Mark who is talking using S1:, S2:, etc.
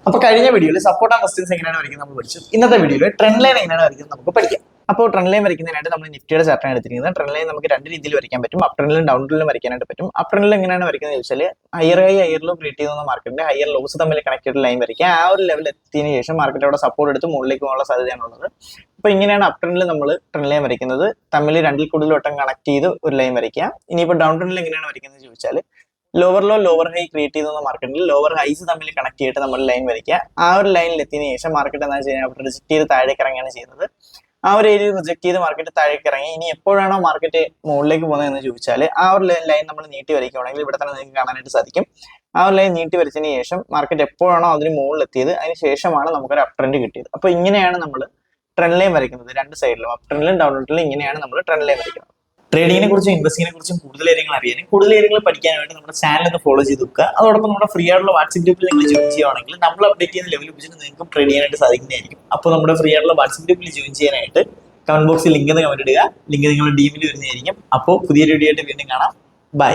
S1: അപ്പോൾ കഴിഞ്ഞ വീഡിയോയിൽ സപ്പോർട്ട് ആൻഡ് റെസിസ്റ്റൻസ് എങ്ങനെയാണ് വരയ്ക്കുന്നത് നമ്മൾ പഠിച്ചു. ഇന്നത്തെ വീഡിയോയിൽ ട്രെൻഡ് ലൈൻ എങ്ങനെയാണ് വരയ്ക്കുന്നത് നമുക്ക് പഠിക്കാം. അപ്പോൾ ട്രെൻഡ് ലൈൻ വരയ്ക്കുന്നതിനായിട്ട് നമ്മൾ നിഫ്റ്റിയുടെ ചാർട്ടാണ് എടുത്തിരിക്കുന്നത്. ട്രെൻഡ് ലൈൻ നമുക്ക് രണ്ട് രീതിയിൽ വരയ്ക്കാൻ പറ്റും. അപ് ട്രെൻഡിലും ഡൗൺ ട്രെൻഡിലും വരയ്ക്കാനായിട്ട് പറ്റും. അപ് ട്രെൻഡിൽ എങ്ങനെയാണ് വരയ്ക്കുന്നത് ചോദിച്ചാൽ higher high higher low create ചെയ്യുന്ന മാർക്കറ്റിന്റെ ഹയർ ലോസ് തമ്മിൽ കണക്റ്റഡ് ലൈൻ വരയ്ക്കുക. ആ ഒരു ലെവൽ എത്തിയതിനു ശേഷം മാർക്കറ്റ് അവിടെ സപ്പോർട്ട് എടുത്ത് മുകളിലേക്ക് പോകാനുള്ള സാധ്യതയാണുള്ളത്. അപ്പോൾ ഇങ്ങനെയാണ് അപ് ട്രെൻഡിൽ നമ്മൾ ട്രെൻഡ് ലൈൻ വരയ്ക്കുന്നത്. തമ്മിൽ രണ്ടിൽ കൂടുതൽ വട്ടം കണക്ട് ചെയ്ത് ഒരു ലൈൻ വരയ്ക്കുക. ഇനിയിപ്പോൾ ഡൗൺ ട്രെൻഡിൽ എങ്ങനെയാണ് വരയ്ക്കുന്നത് ചോദിച്ചാൽ lower low lower high create ചെയ്യുന്ന മാർക്കറ്റിൽ ലോവർ ഹൈസ് തമ്മിൽ കണക്ട് ചെയ്തിട്ട് നമ്മൾ ലൈൻ വരയ്ക്കുക. ആ ഒരു ലൈനിൽ എത്തിയതിനു ശേഷം മാർക്കറ്റ് എന്താ ചെയ്യുന്നത്, റിജക്ട് ചെയ്ത് താഴേക്ക് ഇറങ്ങുകയാണ് ചെയ്യുന്നത്. ആ ഒരു ഏരിയ റിജക്ട് ചെയ്ത് മാർക്കറ്റ് താഴേക്ക് ഇറങ്ങി. ഇനി എപ്പോഴാണോ മാർക്കറ്റ് മുകളിലേക്ക് പോകുന്നതെന്ന് ചോദിച്ചാൽ ആ ഒരു ലൈൻ നമ്മൾ നീട്ടി വരയ്ക്കുകയാണെങ്കിൽ ഇവിടെ തന്നെ നിങ്ങൾക്ക് കാണാനായിട്ട് സാധിക്കും. ആ ഒരു ലൈൻ നീട്ടി വരച്ചതിന് ശേഷം മാർക്കറ്റ് എപ്പോഴാണോ അതിന് മുകളിൽ എത്തിയത് അതിന് ശേഷമാണ് നമുക്കൊരു അപ് ട്രെൻഡ് കിട്ടിയത്. അപ്പോൾ ഇങ്ങനെയാണ് നമ്മൾ ട്രെൻഡ് ലൈൻ വരയ്ക്കുന്നത്. രണ്ട് സൈഡിലും അപ് ട്രെൻഡിലും ഡൗൺ ട്രെൻഡിലും ഇങ്ങനെയാണ് നമ്മൾ ട്രെൻഡ് ലൈൻ വരയ്ക്കുന്നത്. ട്രേഡിങ്ങിനെ കുറിച്ചും ഇൻവെസ്റ്റിങ്ങിനെ കുറിച്ചും കൂടുതൽ കാര്യങ്ങൾ അറിയാനും കൂടുതൽ കാര്യങ്ങൾ പഠിക്കാനായിട്ട് നമ്മുടെ ചാനൽ ഒന്ന് ഫോളോ ചെയ്ത് വെക്കുക. അതോടൊപ്പം നമ്മുടെ ഫ്രീ ആയിട്ടുള്ള വാട്സ്ആപ്പ് ഗ്രൂപ്പിൽ നിങ്ങൾ ജോയിൻ ചെയ്യുകയാണെങ്കിൽ നമ്മൾ അപ്ഡേറ്റ് ചെയ്യുന്ന ലെവൽ വെച്ചിട്ട് നിങ്ങൾക്ക് ട്രേഡ് ചെയ്യാനായിട്ട് സാധിക്കുന്നതായിരിക്കും. അപ്പോൾ നമ്മുടെ ഫ്രീ ആയിട്ടുള്ള വാട്സ്ആപ്പ് ഗ്രൂപ്പിൽ ജോയിൻ ചെയ്യാനായിട്ട് കമന്റ് ബോക്സിൽ ലിങ്ക് കമന്റ് ഇടുക. ലിങ്ക് നിങ്ങളുടെ ഡീമിൽ വരുന്നതായിരിക്കും. അപ്പോൾ പുതിയൊരു വീഡിയോ ആയിട്ട് വീണ്ടും കാണാം. ബൈ.